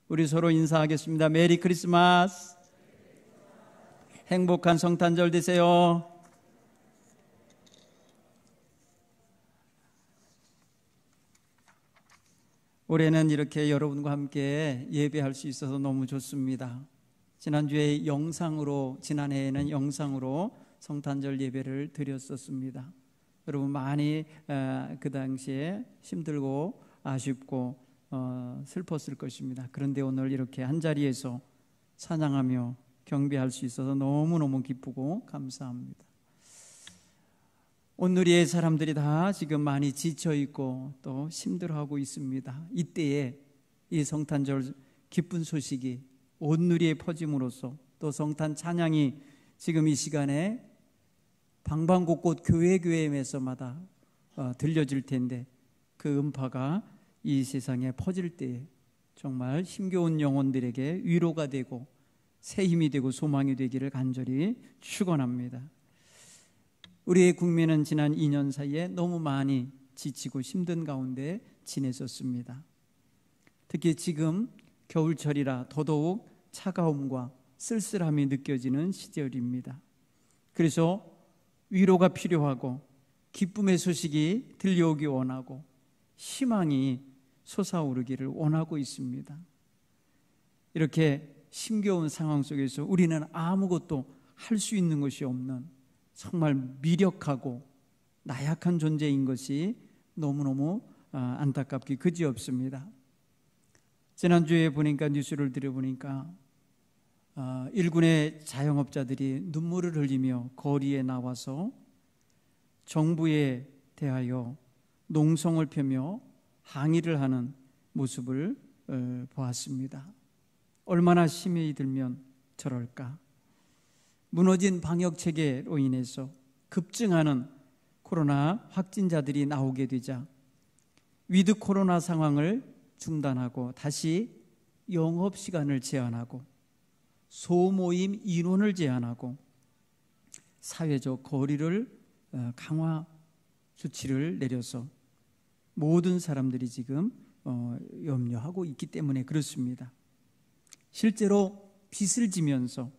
우리 서로 인사하겠습니다. 메리 크리스마스. 행복한 성탄절 되세요. 올해는 이렇게 여러분과 함께 예배할 수 있어서 너무 좋습니다. 지난주에 지난해에는 영상으로 성탄절 예배를 드렸었습니다. 여러분 많이 그 당시에 힘들고 아쉽고 슬펐을 것입니다. 그런데 오늘 이렇게 한자리에서 찬양하며 경배할 수 있어서 너무너무 기쁘고 감사합니다. 오늘의 사람들이 다 지금 많이 지쳐있고 또 힘들어하고 있습니다. 이때에 이 성탄절 기쁜 소식이 온누리에 퍼짐으로써 또 성탄 찬양이 지금 이 시간에 방방곳곳 교회에서마다 들려질 텐데 그 음파가 이 세상에 퍼질 때에 정말 힘겨운 영혼들에게 위로가 되고 새 힘이 되고 소망이 되기를 간절히 축원합니다. 우리의 국민은 지난 2년 사이에 너무 많이 지치고 힘든 가운데 지냈었습니다. 특히 지금 겨울철이라 더더욱 차가움과 쓸쓸함이 느껴지는 시절입니다. 그래서 위로가 필요하고 기쁨의 소식이 들려오기 원하고 희망이 솟아오르기를 원하고 있습니다. 이렇게 힘겨운 상황 속에서 우리는 아무것도 할 수 있는 것이 없는 정말 미력하고 나약한 존재인 것이 너무너무 안타깝기 그지없습니다. 지난주에 보니까 뉴스를 들어보니까 일군의 자영업자들이 눈물을 흘리며 거리에 나와서 정부에 대하여 농성을 펴며 항의를 하는 모습을 보았습니다. 얼마나 힘이 들면 저럴까. 무너진 방역체계로 인해서 급증하는 코로나 확진자들이 나오게 되자 위드 코로나 상황을 중단하고 다시 영업시간을 제한하고 소모임 인원을 제한하고 사회적 거리를 강화 조치를 내려서 모든 사람들이 지금 염려하고 있기 때문에 그렇습니다. 실제로 빚을 지면서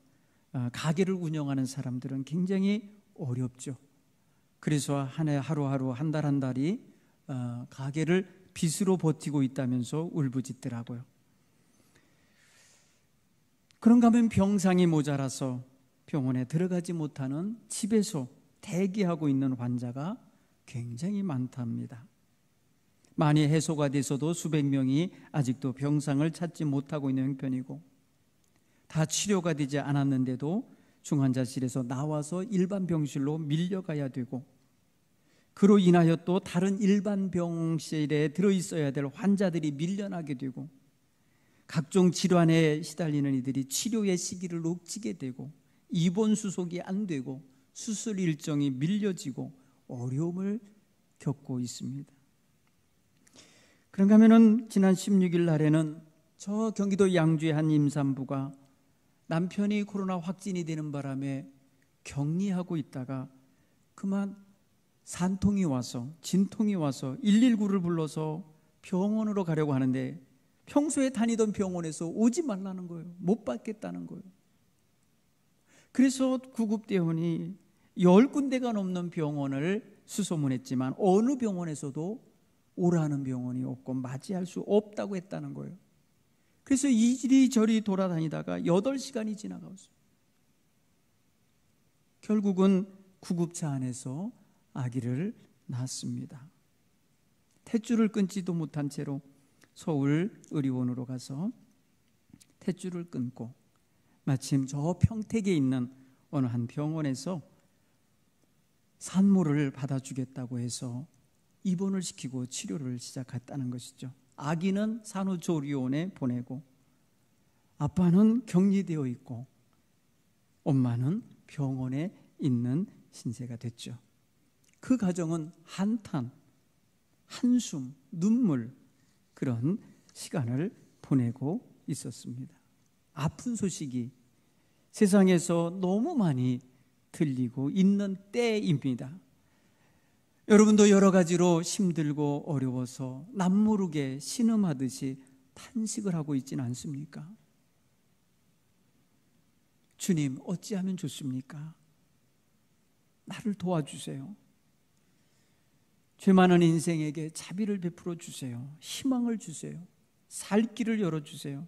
가게를 운영하는 사람들은 굉장히 어렵죠. 그래서 한 해 하루하루 한 달 한 달이 가게를 빚으로 버티고 있다면서 울부짖더라고요. 그런가 하면 병상이 모자라서 병원에 들어가지 못하는 집에서 대기하고 있는 환자가 굉장히 많답니다. 많이 해소가 돼서도 수백 명이 아직도 병상을 찾지 못하고 있는 형편이고 다 치료가 되지 않았는데도 중환자실에서 나와서 일반 병실로 밀려가야 되고 그로 인하여 또 다른 일반 병실에 들어있어야 될 환자들이 밀려나게 되고 각종 질환에 시달리는 이들이 치료의 시기를 놓치게 되고 입원 수속이 안 되고 수술 일정이 밀려지고 어려움을 겪고 있습니다. 그런가 하면은 지난 16일 날에는 저 경기도 양주의 한 임산부가 남편이 코로나 확진이 되는 바람에 격리하고 있다가 그만 산통이 와서 진통이 와서 119를 불러서 병원으로 가려고 하는데 평소에 다니던 병원에서 오지 말라는 거예요. 못 받겠다는 거예요. 그래서 구급대원이 10군데가 넘는 병원을 수소문했지만 어느 병원에서도 오라는 병원이 없고 맞이할 수 없다고 했다는 거예요. 그래서 이리저리 돌아다니다가 8시간이 지나갔어요. 결국은 구급차 안에서 아기를 낳았습니다. 탯줄을 끊지도 못한 채로 서울 의료원으로 가서 탯줄을 끊고 마침 저 평택에 있는 어느 한 병원에서 산모를 받아주겠다고 해서 입원을 시키고 치료를 시작했다는 것이죠. 아기는 산후조리원에 보내고 아빠는 격리되어 있고 엄마는 병원에 있는 신세가 됐죠. 그 가정은 한탄, 한숨, 눈물 그런 시간을 보내고 있었습니다. 아픈 소식이 세상에서 너무 많이 들리고 있는 때입니다. 여러분도 여러 가지로 힘들고 어려워서 남모르게 신음하듯이 탄식을 하고 있지는 않습니까? 주님, 어찌하면 좋습니까? 나를 도와주세요. 죄 많은 인생에게 자비를 베풀어 주세요. 희망을 주세요. 살 길을 열어주세요.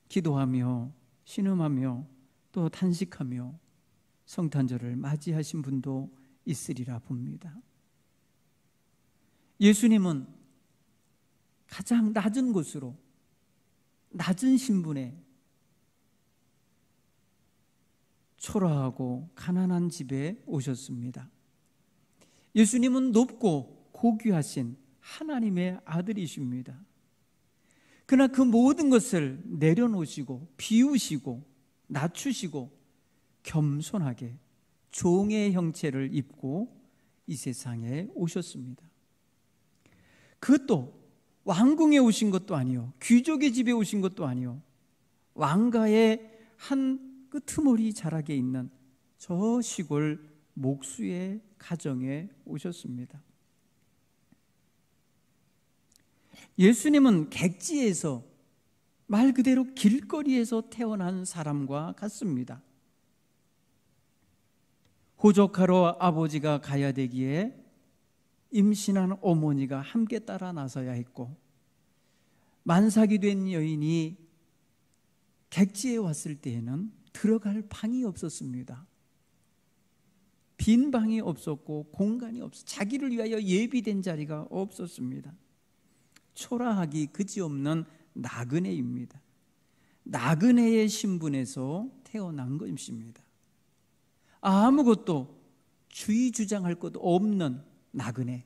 기도하며 신음하며 또 탄식하며 성탄절을 맞이하신 분도 있으리라 봅니다. 예수님은 가장 낮은 곳으로, 낮은 신분에 초라하고 가난한 집에 오셨습니다. 예수님은 높고 고귀하신 하나님의 아들이십니다. 그러나 그 모든 것을 내려놓으시고 비우시고 낮추시고 겸손하게 종의 형체를 입고 이 세상에 오셨습니다. 그것도 왕궁에 오신 것도 아니요, 귀족의 집에 오신 것도 아니요, 왕가의 한 끄트머리 자락에 있는 저 시골 목수의 가정에 오셨습니다. 예수님은 객지에서, 말 그대로 길거리에서 태어난 사람과 같습니다. 호적하러 아버지가 가야 되기에 임신한 어머니가 함께 따라 나서야 했고, 만삭이 된 여인이 객지에 왔을 때에는 들어갈 방이 없었습니다. 빈 방이 없었고 공간이 없었고 자기를 위하여 예비된 자리가 없었습니다. 초라하기 그지없는 나그네입니다. 나그네의 신분에서 태어난 것입니다. 아무것도 주의 주장할 것 없는 나그네,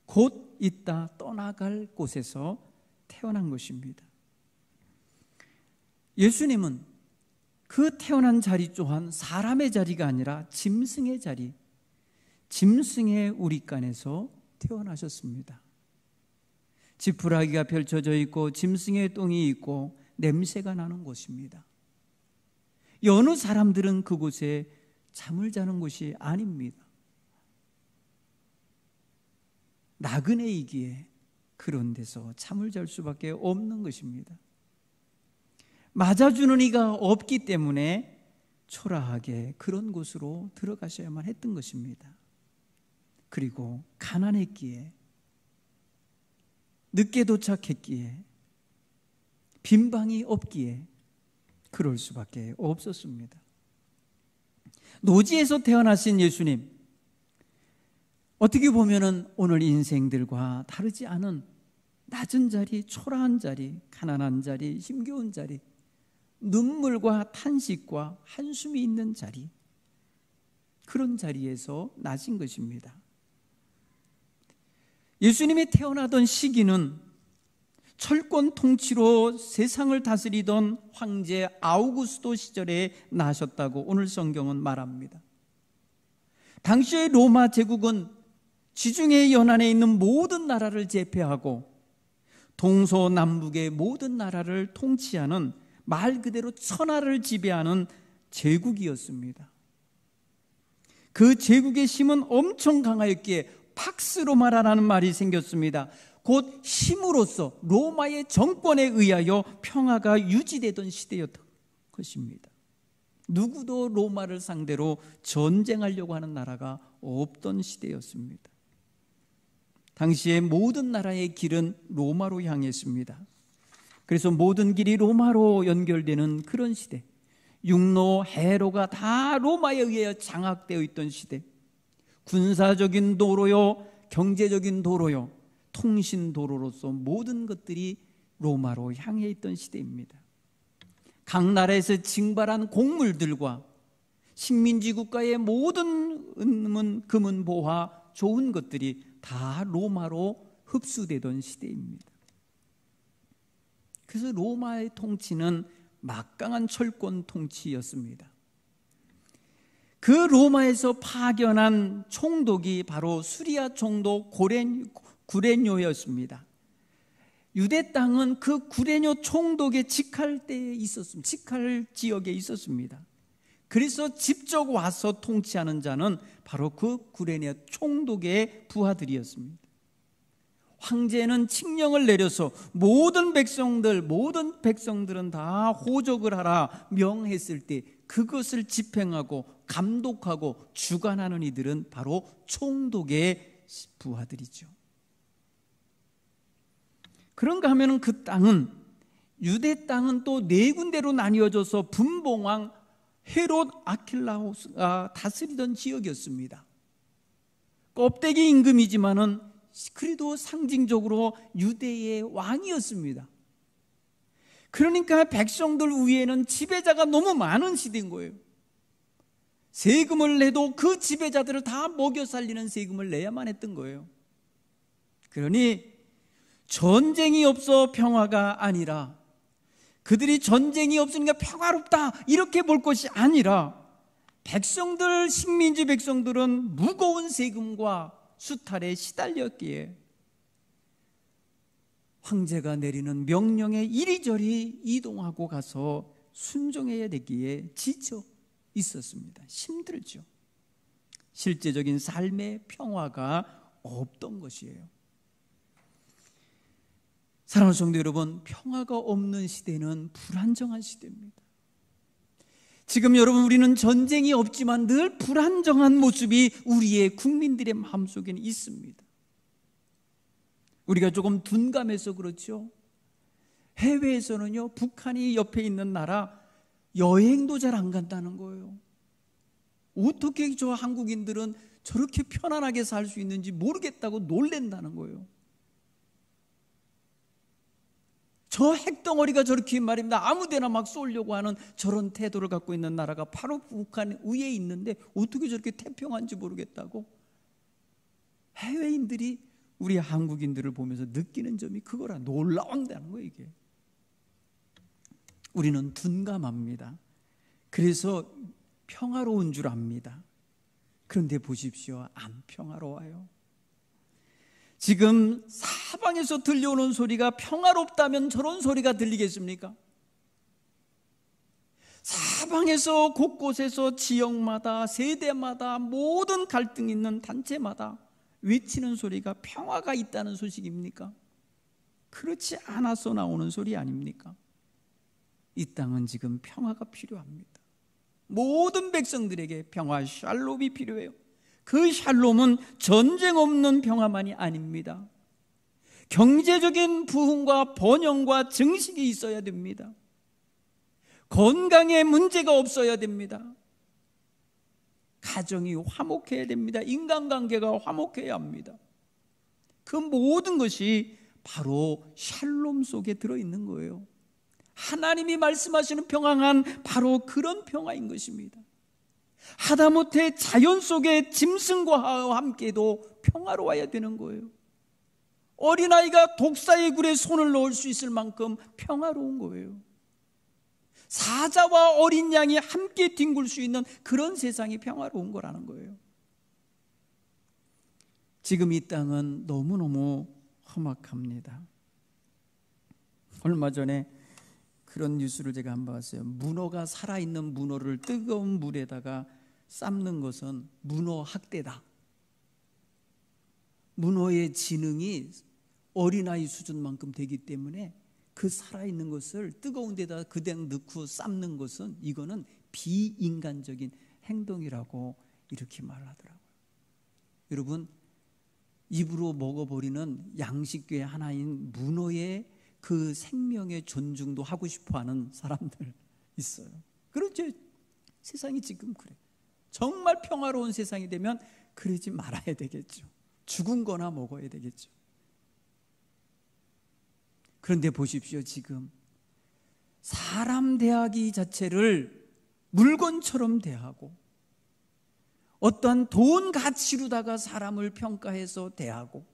곧 있다 떠나갈 곳에서 태어난 것입니다. 예수님은 그 태어난 자리 또한 사람의 자리가 아니라 짐승의 자리, 짐승의 우리간에서 태어나셨습니다. 지푸라기가 펼쳐져 있고 짐승의 똥이 있고 냄새가 나는 곳입니다. 여느 사람들은 그곳에 잠을 자는 곳이 아닙니다. 나그네이기에 그런 데서 잠을 잘 수밖에 없는 것입니다. 맞아주는 이가 없기 때문에 초라하게 그런 곳으로 들어가셔야만 했던 것입니다. 그리고 가난했기에, 늦게 도착했기에, 빈 방이 없기에 그럴 수밖에 없었습니다. 노지에서 태어나신 예수님, 어떻게 보면은 오늘 인생들과 다르지 않은 낮은 자리, 초라한 자리, 가난한 자리, 힘겨운 자리, 눈물과 탄식과 한숨이 있는 자리, 그런 자리에서 나신 것입니다. 예수님이 태어나던 시기는 철권 통치로 세상을 다스리던 황제 아우구스도 시절에 나셨다고 오늘 성경은 말합니다. 당시의 로마 제국은 지중해 연안에 있는 모든 나라를 제패하고 동서남북의 모든 나라를 통치하는, 말 그대로 천하를 지배하는 제국이었습니다. 그 제국의 힘은 엄청 강하였기에 팍스로마라는 말이 생겼습니다. 곧 힘으로써 로마의 정권에 의하여 평화가 유지되던 시대였던 것입니다. 누구도 로마를 상대로 전쟁하려고 하는 나라가 없던 시대였습니다. 당시의 모든 나라의 길은 로마로 향했습니다. 그래서 모든 길이 로마로 연결되는 그런 시대, 육로, 해로가 다 로마에 의해 장악되어 있던 시대, 군사적인 도로요, 경제적인 도로요, 통신 도로로서 모든 것들이 로마로 향해 있던 시대입니다. 각 나라에서 징발한 곡물들과 식민지 국가의 모든 은문, 금은, 보화, 좋은 것들이 다 로마로 흡수되던 시대입니다. 그래서 로마의 통치는 막강한 철권 통치였습니다. 그 로마에서 파견한 총독이 바로 수리아 총독 구레뇨였습니다. 유대 땅은 그 구레뇨 총독의 직할대에 있었습니다. 직할 지역에 있었습니다. 그래서 직접 와서 통치하는 자는 바로 그 구레뇨 총독의 부하들이었습니다. 황제는 칙령을 내려서 모든 백성들은 다 호적을 하라 명했을 때 그것을 집행하고 감독하고 주관하는 이들은 바로 총독의 부하들이죠. 그런가 하면 그 땅은, 유대 땅은 또 네 군데로 나뉘어져서 분봉왕 헤롯 아킬라오스가 다스리던 지역이었습니다. 껍데기 임금이지만은 그래도 상징적으로 유대의 왕이었습니다. 그러니까 백성들 위에는 지배자가 너무 많은 시대인 거예요. 세금을 내도 그 지배자들을 다 먹여 살리는 세금을 내야만 했던 거예요. 그러니 전쟁이 없어 평화가 아니라, 그들이 전쟁이 없으니까 평화롭다 이렇게 볼 것이 아니라, 백성들, 식민지 백성들은 무거운 세금과 수탈에 시달렸기에 황제가 내리는 명령에 이리저리 이동하고 가서 순종해야 되기에 지쳐 있었습니다. 힘들죠. 실제적인 삶의 평화가 없던 것이에요. 사랑하는 성도 여러분, 평화가 없는 시대는 불안정한 시대입니다. 지금 여러분, 우리는 전쟁이 없지만 늘 불안정한 모습이 우리의 국민들의 마음속에는 있습니다. 우리가 조금 둔감해서 그렇죠. 해외에서는요, 북한이 옆에 있는 나라 여행도 잘 안 간다는 거예요. 어떻게 저 한국인들은 저렇게 편안하게 살 수 있는지 모르겠다고 놀랜다는 거예요. 저 핵덩어리가 저렇게 말입니다, 아무데나 막 쏘려고 하는 저런 태도를 갖고 있는 나라가 바로 북한 위에 있는데 어떻게 저렇게 태평한지 모르겠다고 해외인들이 우리 한국인들을 보면서 느끼는 점이 그거라. 놀라운다는 거예요. 이게 우리는 둔감합니다. 그래서 평화로운 줄 압니다. 그런데 보십시오, 안 평화로워요. 지금 사방에서 들려오는 소리가 평화롭다면 저런 소리가 들리겠습니까? 사방에서, 곳곳에서, 지역마다, 세대마다, 모든 갈등 있는 단체마다 외치는 소리가 평화가 있다는 소식입니까? 그렇지 않아서 나오는 소리 아닙니까? 이 땅은 지금 평화가 필요합니다. 모든 백성들에게 평화, 샬롬이 필요해요. 그 샬롬은 전쟁 없는 평화만이 아닙니다. 경제적인 부흥과 번영과 증식이 있어야 됩니다. 건강에 문제가 없어야 됩니다. 가정이 화목해야 됩니다. 인간관계가 화목해야 합니다. 그 모든 것이 바로 샬롬 속에 들어있는 거예요. 하나님이 말씀하시는 평안은 바로 그런 평화인 것입니다. 하다못해 자연 속의 짐승과 함께도 평화로워야 되는 거예요. 어린아이가 독사의 굴에 손을 넣을 수 있을 만큼 평화로운 거예요. 사자와 어린 양이 함께 뒹굴 수 있는 그런 세상이 평화로운 거라는 거예요. 지금 이 땅은 너무너무 험악합니다. 얼마 전에 그런 뉴스를 제가 한번 봤어요. 문어가 살아있는 문어를 뜨거운 물에다가 삶는 것은 문어 학대다. 문어의 지능이 어린아이 수준만큼 되기 때문에 그 살아있는 것을 뜨거운 데다 그냥 넣고 삶는 것은, 이거는 비인간적인 행동이라고 이렇게 말하더라고요. 여러분, 입으로 먹어버리는 양식의 하나인 문어의 그 생명의 존중도 하고 싶어하는 사람들 있어요. 그렇죠. 세상이 지금 그래. 정말 평화로운 세상이 되면 그러지 말아야 되겠죠. 죽은 거나 먹어야 되겠죠. 그런데 보십시오, 지금 사람 대하기 자체를 물건처럼 대하고 어떠한 돈 가치로다가 사람을 평가해서 대하고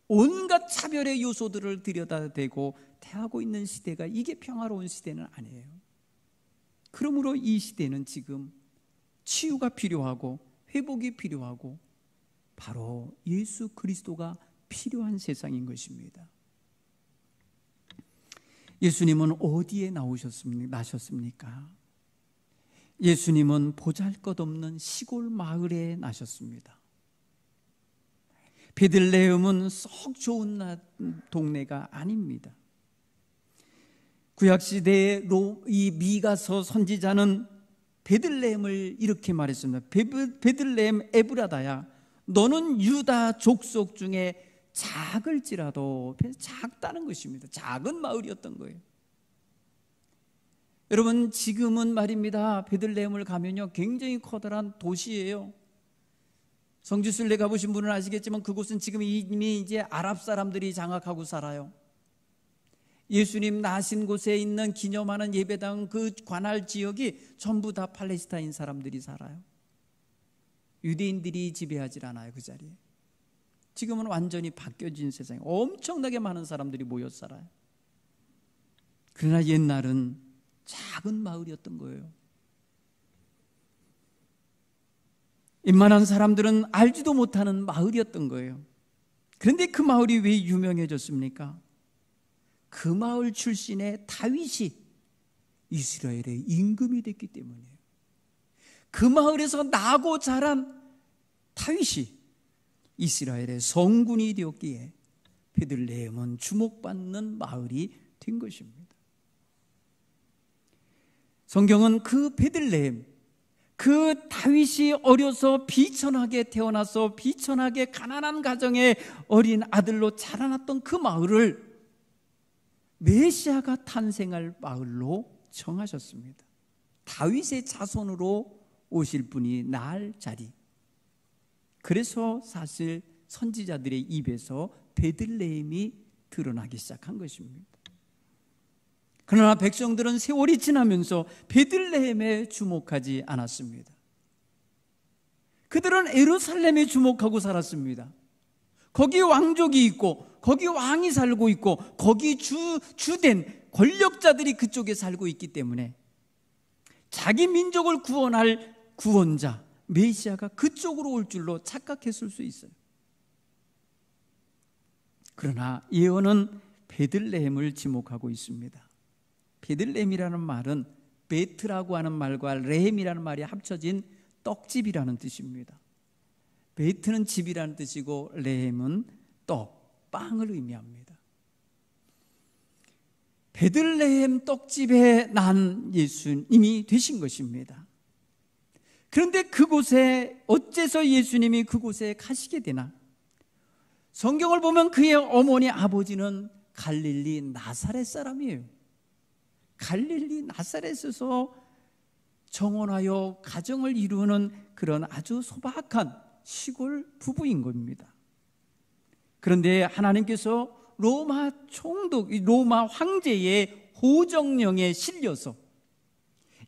온갖 차별의 요소들을 들여다대고 대하고 있는 시대가, 이게 평화로운 시대는 아니에요. 그러므로 이 시대는 지금 치유가 필요하고 회복이 필요하고 바로 예수 그리스도가 필요한 세상인 것입니다. 예수님은 어디에 나셨습니까? 예수님은 보잘것없는 시골 마을에 나셨습니다. 베들레헴은 썩 좋은 동네가 아닙니다. 구약시대에 이 미가서 선지자는 베들레헴을 이렇게 말했습니다. 베들레헴 에브라다야, 너는 유다 족속 중에 작을지라도, 작다는 것입니다. 작은 마을이었던 거예요. 여러분, 지금은 말입니다, 베들레헴을 가면요 굉장히 커다란 도시예요. 성지순례 가보신 분은 아시겠지만 그곳은 지금 이미 이제 아랍 사람들이 장악하고 살아요. 예수님 나신 곳에 있는 기념하는 예배당 그 관할 지역이 전부 다 팔레스타인 사람들이 살아요. 유대인들이 지배하지 않아요, 그 자리에. 지금은 완전히 바뀌어진 세상에 엄청나게 많은 사람들이 모여 살아요. 그러나 옛날은 작은 마을이었던 거예요. 웬만한 사람들은 알지도 못하는 마을이었던 거예요. 그런데 그 마을이 왜 유명해졌습니까? 그 마을 출신의 다윗이 이스라엘의 임금이 됐기 때문이에요. 그 마을에서 나고 자란 다윗이 이스라엘의 성군이 되었기에 베들레헴은 주목받는 마을이 된 것입니다. 성경은 그 베들레헴, 그 다윗이 어려서 비천하게 태어나서 비천하게 가난한 가정의 어린 아들로 자라났던 그 마을을 메시아가 탄생할 마을로 정하셨습니다. 다윗의 자손으로 오실 분이 날 자리. 그래서 사실 선지자들의 입에서 베들레헴이 드러나기 시작한 것입니다. 그러나 백성들은 세월이 지나면서 베들레헴에 주목하지 않았습니다. 그들은 예루살렘에 주목하고 살았습니다. 거기 왕족이 있고 거기 왕이 살고 있고 거기 주된 권력자들이 그쪽에 살고 있기 때문에 자기 민족을 구원할 구원자 메시아가 그쪽으로 올 줄로 착각했을 수 있어요. 그러나 예언은 베들레헴을 지목하고 있습니다. 베들레헴이라는 말은 베트라고 하는 말과 레헴이라는 말이 합쳐진 떡집이라는 뜻입니다. 베트는 집이라는 뜻이고 레헴은 떡, 빵을 의미합니다. 베들레헴 떡집에 난 예수님이 되신 것입니다. 그런데 그곳에 어째서 예수님이 그곳에 가시게 되나? 성경을 보면 그의 어머니 아버지는 갈릴리 나사렛 사람이에요. 갈릴리 나사렛에서 정혼하여 가정을 이루는 그런 아주 소박한 시골 부부인 겁니다. 그런데 하나님께서 로마 총독, 로마 황제의 호정령에 실려서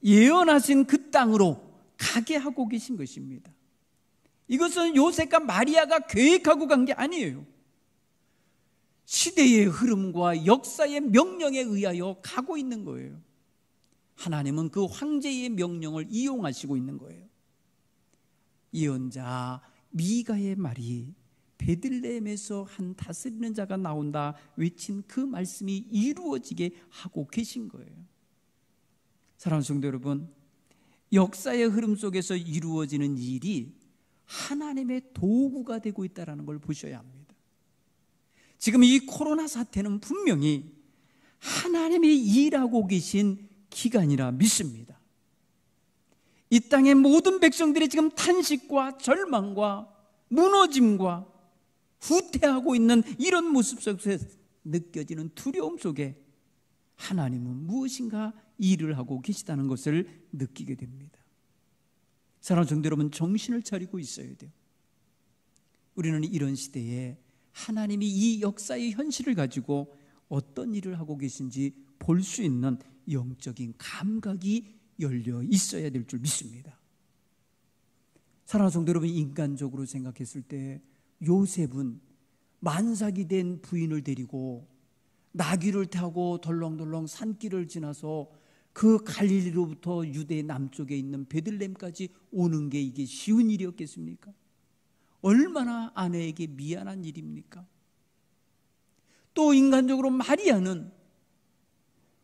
예언하신 그 땅으로 가게 하고 계신 것입니다. 이것은 요셉과 마리아가 계획하고 간 게 아니에요. 시대의 흐름과 역사의 명령에 의하여 가고 있는 거예요. 하나님은 그 황제의 명령을 이용하시고 있는 거예요. 예언자 미가의 말이 베들레헴에서 한 다스리는 자가 나온다 외친 그 말씀이 이루어지게 하고 계신 거예요. 사랑하는 성도 여러분, 역사의 흐름 속에서 이루어지는 일이 하나님의 도구가 되고 있다는 걸 보셔야 합니다. 지금 이 코로나 사태는 분명히 하나님이 일하고 계신 기간이라 믿습니다. 이 땅의 모든 백성들이 지금 탄식과 절망과 무너짐과 후퇴하고 있는 이런 모습 속에서 느껴지는 두려움 속에 하나님은 무엇인가 일을 하고 계시다는 것을 느끼게 됩니다. 사랑하는 성도 여러분, 정신을 차리고 있어야 돼요. 우리는 이런 시대에 하나님이 이 역사의 현실을 가지고 어떤 일을 하고 계신지 볼 수 있는 영적인 감각이 열려 있어야 될 줄 믿습니다. 사랑하는 성도 여러분, 인간적으로 생각했을 때 요셉은 만삭이 된 부인을 데리고 나귀를 타고 덜렁덜렁 산길을 지나서 그 갈릴리로부터 유대 남쪽에 있는 베들레헴까지 오는 게 이게 쉬운 일이었겠습니까? 얼마나 아내에게 미안한 일입니까? 또 인간적으로 마리아는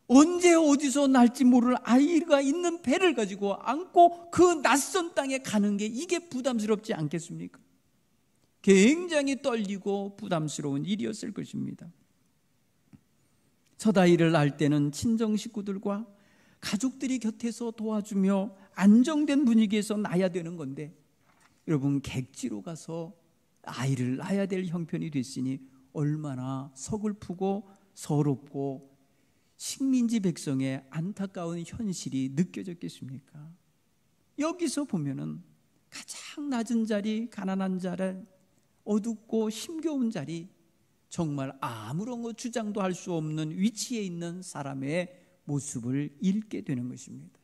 언제 어디서 날지 모를 아이가 있는 배를 가지고 안고 그 낯선 땅에 가는 게 이게 부담스럽지 않겠습니까? 굉장히 떨리고 부담스러운 일이었을 것입니다. 첫 아이를 낳을 때는 친정 식구들과 가족들이 곁에서 도와주며 안정된 분위기에서 낳아야 되는 건데, 여러분, 객지로 가서 아이를 낳아야 될 형편이 됐으니 얼마나 서글프고 서럽고 식민지 백성의 안타까운 현실이 느껴졌겠습니까? 여기서 보면은 가장 낮은 자리, 가난한 자리, 어둡고 힘겨운 자리, 정말 아무런 주장도 할 수 없는 위치에 있는 사람의 모습을 읽게 되는 것입니다.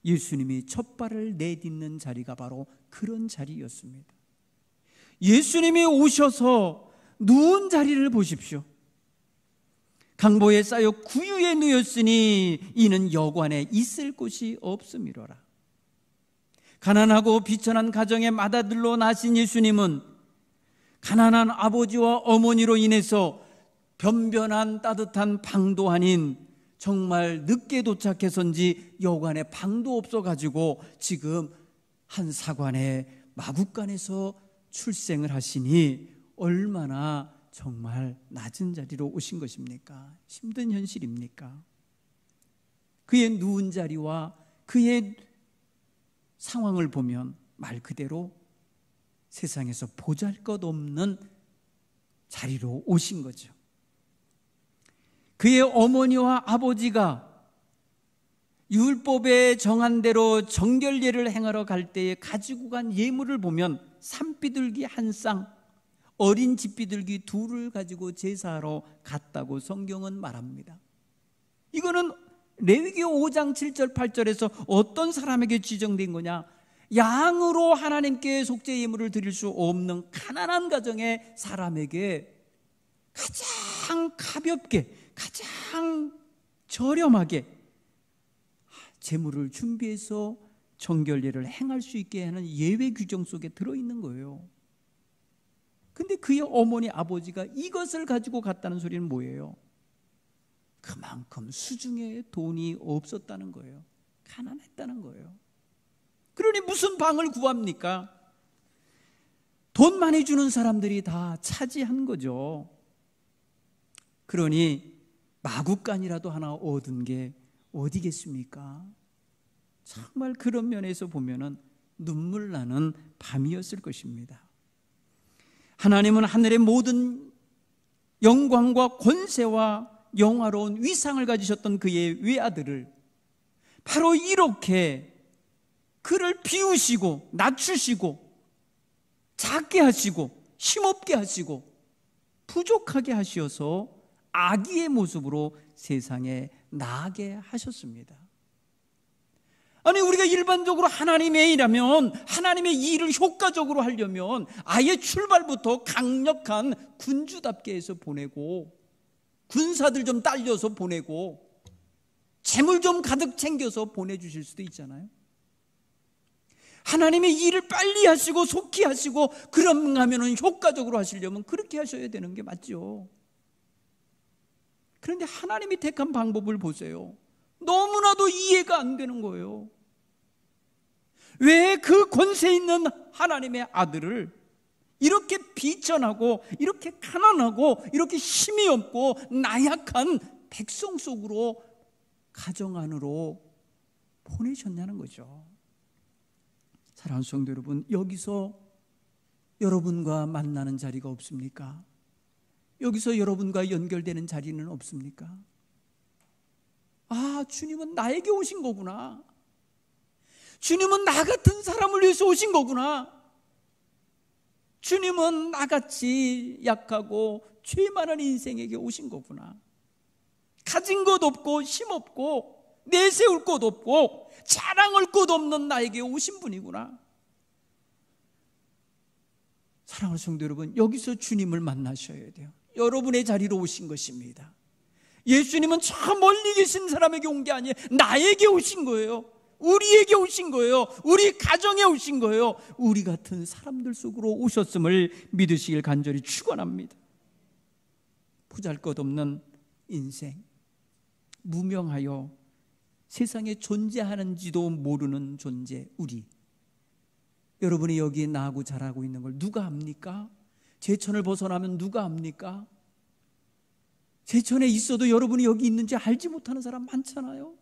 예수님이 첫 발을 내딛는 자리가 바로 그런 자리였습니다. 예수님이 오셔서 누운 자리를 보십시오. 강보에 쌓여 구유에 누웠으니 이는 여관에 있을 곳이 없음이로라. 가난하고 비천한 가정의 맏아들로 나신 예수님은 가난한 아버지와 어머니로 인해서 변변한 따뜻한 방도 아닌 정말 늦게 도착해서인지 여관에 방도 없어가지고 지금 한 사관의 마구간에서 출생을 하시니 얼마나 정말 낮은 자리로 오신 것입니까? 힘든 현실입니까? 그의 누운 자리와 그의 상황을 보면 말 그대로 세상에서 보잘것없는 자리로 오신 거죠. 그의 어머니와 아버지가 율법에 정한 대로 정결례를 행하러 갈 때에 가지고 간 예물을 보면 산비둘기 한 쌍, 어린 집비둘기 둘을 가지고 제사하러 갔다고 성경은 말합니다. 이거는 레위기 5장 7절 8절에서 어떤 사람에게 지정된 거냐? 양으로 하나님께 속죄 예물을 드릴 수 없는 가난한 가정의 사람에게 가장 가볍게, 가장 저렴하게 제물을 준비해서 정결례를 행할 수 있게 하는 예외 규정 속에 들어있는 거예요. 근데 그의 어머니 아버지가 이것을 가지고 갔다는 소리는 뭐예요? 그만큼 수중에 돈이 없었다는 거예요. 가난했다는 거예요. 그러니 무슨 방을 구합니까? 돈 많이 주는 사람들이 다 차지한 거죠. 그러니 마구간이라도 하나 얻은 게 어디겠습니까? 정말 그런 면에서 보면은 눈물 나는 밤이었을 것입니다. 하나님은 하늘의 모든 영광과 권세와 영화로운 위상을 가지셨던 그의 외아들을 바로 이렇게 그를 비우시고 낮추시고 작게 하시고 힘없게 하시고 부족하게 하셔서 아기의 모습으로 세상에 나게 하셨습니다. 아니, 우리가 일반적으로 하나님의 일하면, 하나님의 일을 효과적으로 하려면 아예 출발부터 강력한 군주답게 해서 보내고, 군사들 좀 딸려서 보내고, 재물 좀 가득 챙겨서 보내주실 수도 있잖아요. 하나님의 일을 빨리 하시고 속히 하시고 그런가 하면 효과적으로 하시려면 그렇게 하셔야 되는 게 맞죠. 그런데 하나님이 택한 방법을 보세요. 너무나도 이해가 안 되는 거예요. 왜 그 권세 있는 하나님의 아들을 이렇게 비천하고 이렇게 가난하고 이렇게 힘이 없고 나약한 백성 속으로, 가정 안으로 보내셨냐는 거죠. 사랑하는 성도 여러분, 여기서 여러분과 만나는 자리가 없습니까? 여기서 여러분과 연결되는 자리는 없습니까? 아, 주님은 나에게 오신 거구나. 주님은 나 같은 사람을 위해서 오신 거구나. 주님은 나같이 약하고 죄 많은 인생에게 오신 거구나. 가진 것 없고 힘없고 내세울 것 없고 자랑할 것 없는 나에게 오신 분이구나. 사랑하는 성도 여러분, 여기서 주님을 만나셔야 돼요. 여러분의 자리로 오신 것입니다. 예수님은 저 멀리 계신 사람에게 온 게 아니에요. 나에게 오신 거예요. 우리에게 오신 거예요. 우리 가정에 오신 거예요. 우리 같은 사람들 속으로 오셨음을 믿으시길 간절히 축원합니다. 보잘것없는 인생, 무명하여 세상에 존재하는지도 모르는 존재, 우리. 여러분이 여기 나고 자라고 있는 걸 누가 압니까? 제천을 벗어나면 누가 압니까? 제천에 있어도 여러분이 여기 있는지 알지 못하는 사람 많잖아요.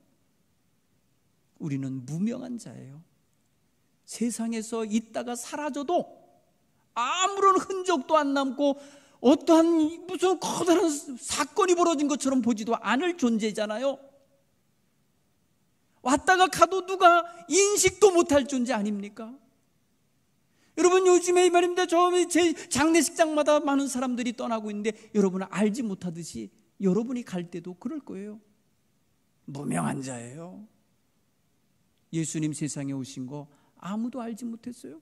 우리는 무명한 자예요. 세상에서 있다가 사라져도 아무런 흔적도 안 남고 어떠한 무슨 커다란 사건이 벌어진 것처럼 보지도 않을 존재잖아요. 왔다가 가도 누가 인식도 못할 존재 아닙니까? 여러분, 요즘에 이 말입니다. 제 장례식장마다 많은 사람들이 떠나고 있는데 여러분은 알지 못하듯이 여러분이 갈 때도 그럴 거예요. 무명한 자예요. 예수님 세상에 오신 거 아무도 알지 못했어요.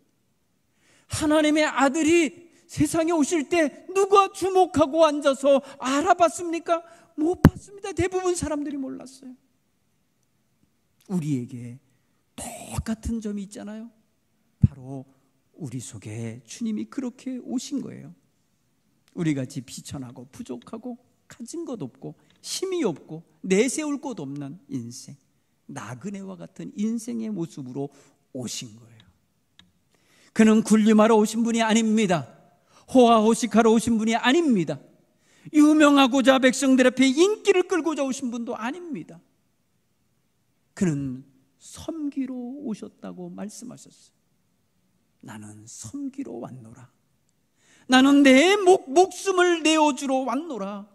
하나님의 아들이 세상에 오실 때 누가 주목하고 앉아서 알아봤습니까? 못 봤습니다. 대부분 사람들이 몰랐어요. 우리에게 똑같은 점이 있잖아요. 바로 우리 속에 주님이 그렇게 오신 거예요. 우리같이 비천하고 부족하고 가진 것 없고 힘이 없고 내세울 곳 없는 인생, 나그네와 같은 인생의 모습으로 오신 거예요. 그는 군림하러 오신 분이 아닙니다. 호화호식하러 오신 분이 아닙니다. 유명하고자 백성들 앞에 인기를 끌고자 오신 분도 아닙니다. 그는 섬기러 오셨다고 말씀하셨어요. 나는 섬기러 왔노라. 나는 내 목숨을 내어주러 왔노라.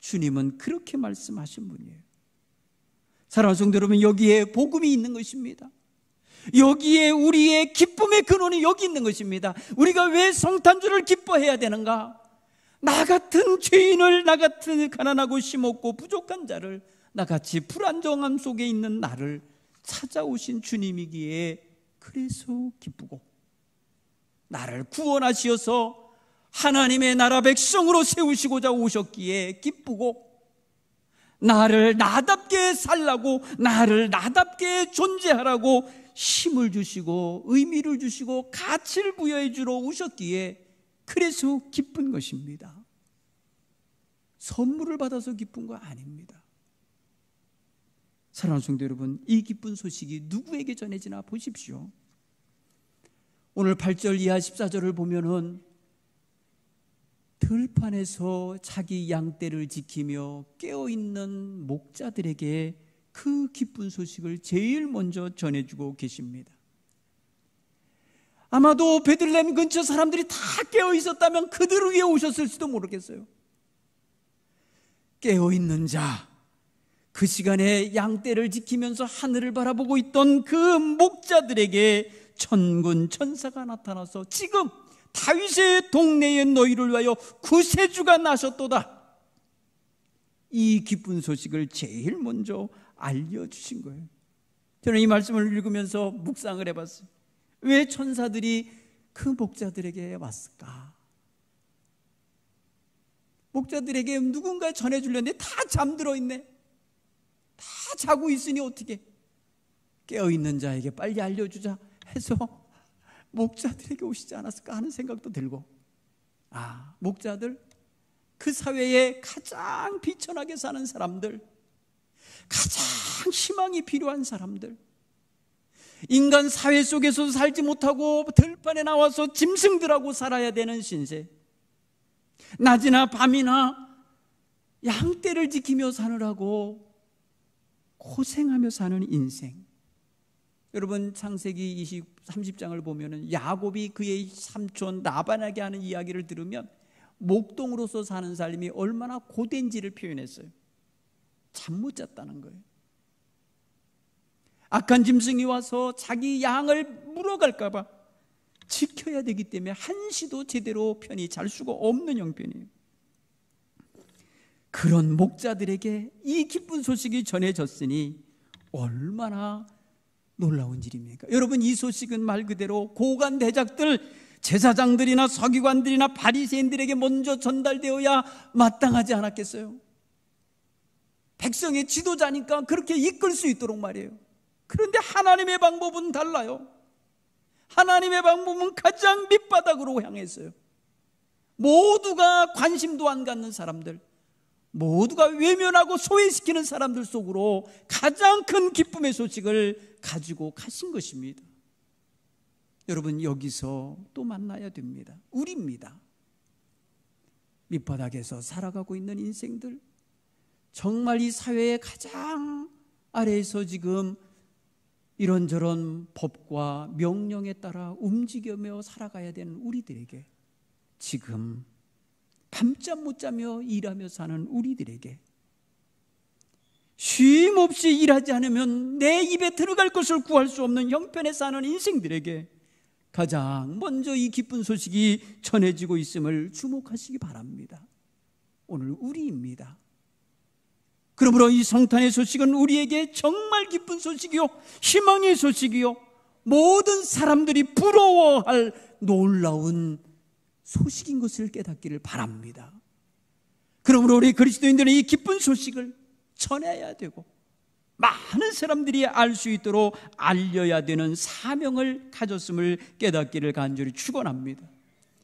주님은 그렇게 말씀하신 분이에요. 사랑하는 성도 여러분, 여기에 복음이 있는 것입니다. 여기에 우리의 기쁨의 근원이 여기 있는 것입니다. 우리가 왜 성탄주를 기뻐해야 되는가? 나 같은 죄인을, 나 같은 가난하고 힘없고 부족한 자를, 나같이 불안정함 속에 있는 나를 찾아오신 주님이기에 그래서 기쁘고, 나를 구원하시어서 하나님의 나라 백성으로 세우시고자 오셨기에 기쁘고, 나를 나답게 살라고, 나를 나답게 존재하라고 힘을 주시고 의미를 주시고 가치를 부여해 주러 오셨기에 그래서 기쁜 것입니다. 선물을 받아서 기쁜 거 아닙니다. 사랑하는 성도 여러분, 이 기쁜 소식이 누구에게 전해지나 보십시오. 오늘 8절 이하 14절을 보면은 들판에서 자기 양떼를 지키며 깨어있는 목자들에게 그 기쁜 소식을 제일 먼저 전해주고 계십니다. 아마도 베들레헴 근처 사람들이 다 깨어있었다면 그들 위에 오셨을지도 모르겠어요. 깨어있는 자, 그 시간에 양떼를 지키면서 하늘을 바라보고 있던 그 목자들에게 천군 천사가 나타나서 지금 다윗의 동네에 너희를 위하여 구세주가 나셨도다, 이 기쁜 소식을 제일 먼저 알려주신 거예요. 저는 이 말씀을 읽으면서 묵상을 해봤어요. 왜 천사들이 그 목자들에게 왔을까? 목자들에게 누군가 전해주려는데 다 잠들어 있네. 다 자고 있으니 어떻게? 깨어있는 자에게 빨리 알려주자 해서 목자들에게 오시지 않았을까 하는 생각도 들고, 목자들, 그 사회에 가장 비천하게 사는 사람들, 가장 희망이 필요한 사람들, 인간 사회 속에서 살지 못하고 들판에 나와서 짐승들하고 살아야 되는 신세, 낮이나 밤이나 양떼를 지키며 사느라고 고생하며 사는 인생. 여러분, 창세기 30장을 보면은 야곱이 그의 삼촌 라반에게 하는 이야기를 들으면 목동으로서 사는 삶이 얼마나 고된지를 표현했어요. 잠 못 잤다는 거예요. 악한 짐승이 와서 자기 양을 물어갈까 봐 지켜야 되기 때문에 한시도 제대로 편히 잘 수가 없는 형편이에요. 그런 목자들에게 이 기쁜 소식이 전해졌으니 얼마나 놀라운 일입니까? 여러분, 이 소식은 말 그대로 고관 대작들, 제사장들이나 서기관들이나 바리새인들에게 먼저 전달되어야 마땅하지 않았겠어요? 백성의 지도자니까 그렇게 이끌 수 있도록 말이에요. 그런데 하나님의 방법은 달라요. 하나님의 방법은 가장 밑바닥으로 향했어요. 모두가 관심도 안 갖는 사람들, 모두가 외면하고 소외시키는 사람들 속으로 가장 큰 기쁨의 소식을 가지고 가신 것입니다. 여러분, 여기서 또 만나야 됩니다. 우리입니다. 밑바닥에서 살아가고 있는 인생들, 정말 이 사회의 가장 아래에서 지금 이런저런 법과 명령에 따라 움직이며 살아가야 되는 우리들에게, 지금 밤잠 못 자며 일하며 사는 우리들에게, 쉼 없이 일하지 않으면 내 입에 들어갈 것을 구할 수 없는 형편에 사는 인생들에게 가장 먼저 이 기쁜 소식이 전해지고 있음을 주목하시기 바랍니다. 오늘 우리입니다. 그러므로 이 성탄의 소식은 우리에게 정말 기쁜 소식이요, 희망의 소식이요, 모든 사람들이 부러워할 놀라운 소식인 것을 깨닫기를 바랍니다. 그러므로 우리 그리스도인들은 이 기쁜 소식을 전해야 되고 많은 사람들이 알 수 있도록 알려야 되는 사명을 가졌음을 깨닫기를 간절히 축원합니다.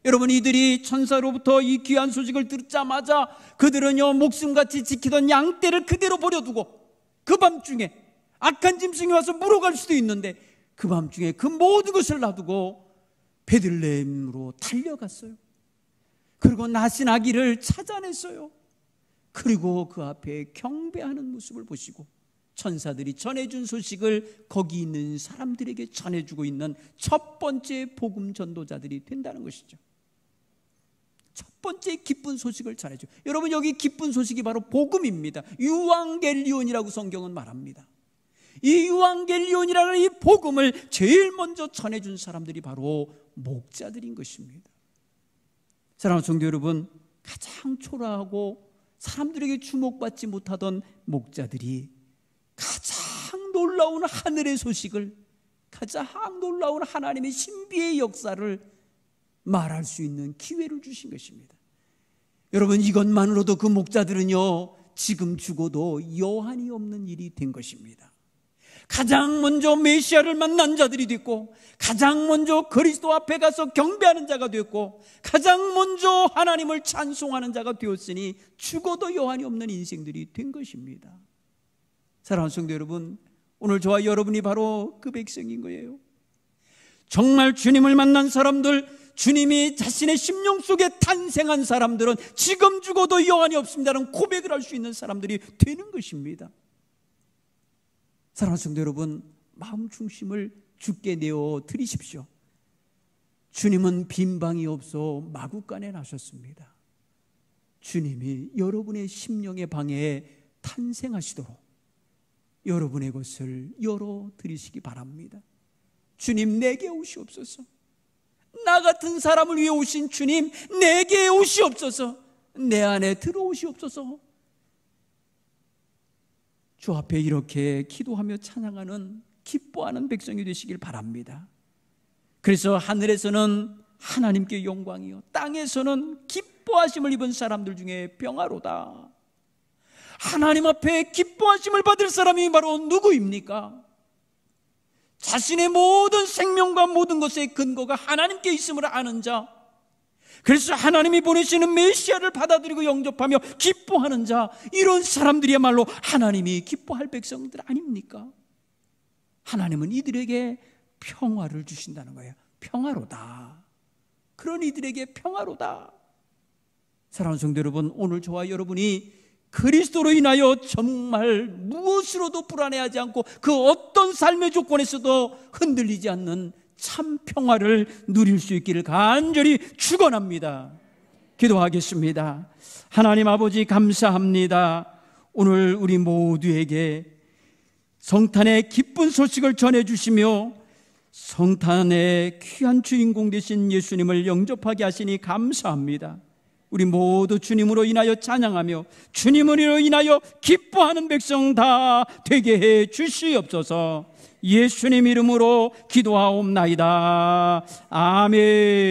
여러분, 이들이 천사로부터 이 귀한 소식을 듣자마자 그들은요, 목숨같이 지키던 양떼를 그대로 버려두고 그 밤중에 악한 짐승이 와서 물어갈 수도 있는데 그 밤중에 그 모든 것을 놔두고 베들레헴으로 달려갔어요. 그리고 낳으신 아기를 찾아냈어요. 그리고 그 앞에 경배하는 모습을 보시고 천사들이 전해준 소식을 거기 있는 사람들에게 전해주고 있는 첫 번째 복음 전도자들이 된다는 것이죠. 첫 번째 기쁜 소식을 전해줘. 여러분, 여기 기쁜 소식이 바로 복음입니다. 유앙겔리온이라고 성경은 말합니다. 이 유앙겔리온이라는 이 복음을 제일 먼저 전해준 사람들이 바로 목자들인 것입니다. 사랑하는 성도 여러분, 가장 초라하고 사람들에게 주목받지 못하던 목자들이 가장 놀라운 하늘의 소식을, 가장 놀라운 하나님의 신비의 역사를 말할 수 있는 기회를 주신 것입니다. 여러분, 이것만으로도 그 목자들은요, 지금 죽어도 여한이 없는 일이 된 것입니다. 가장 먼저 메시아를 만난 자들이 됐고, 가장 먼저 그리스도 앞에 가서 경배하는 자가 됐고, 가장 먼저 하나님을 찬송하는 자가 되었으니 죽어도 여한이 없는 인생들이 된 것입니다. 사랑하는 성도 여러분, 오늘 저와 여러분이 바로 그 백성인 거예요. 정말 주님을 만난 사람들, 주님이 자신의 심령 속에 탄생한 사람들은 지금 죽어도 여한이 없습니다라는 고백을 할 수 있는 사람들이 되는 것입니다. 사랑하는 성도 여러분, 마음 중심을 주께 내어 드리십시오. 주님은 빈 방이 없어 마구간에 나셨습니다. 주님이 여러분의 심령의 방에 탄생하시도록 여러분의 것을 열어드리시기 바랍니다. 주님, 내게 오시옵소서. 나 같은 사람을 위해 오신 주님, 내게 오시옵소서. 내 안에 들어오시옵소서. 주 앞에 이렇게 기도하며 찬양하는, 기뻐하는 백성이 되시길 바랍니다. 그래서 하늘에서는 하나님께 영광이요, 땅에서는 기뻐하심을 입은 사람들 중에 평화로다. 하나님 앞에 기뻐하심을 받을 사람이 바로 누구입니까? 자신의 모든 생명과 모든 것의 근거가 하나님께 있음을 아는 자, 그래서 하나님이 보내시는 메시아를 받아들이고 영접하며 기뻐하는 자, 이런 사람들이야말로 하나님이 기뻐할 백성들 아닙니까? 하나님은 이들에게 평화를 주신다는 거예요. 평화로다. 그런 이들에게 평화로다. 사랑하는 성도 여러분, 오늘 저와 여러분이 그리스도로 인하여 정말 무엇으로도 불안해하지 않고 그 어떤 삶의 조건에서도 흔들리지 않는 참 평화를 누릴 수 있기를 간절히 축원합니다. 기도하겠습니다. 하나님 아버지, 감사합니다. 오늘 우리 모두에게 성탄의 기쁜 소식을 전해주시며 성탄의 귀한 주인공 되신 예수님을 영접하게 하시니 감사합니다. 우리 모두 주님으로 인하여 찬양하며 주님으로 인하여 기뻐하는 백성 다 되게 해 주시옵소서. 예수님 이름으로 기도하옵나이다. 아멘.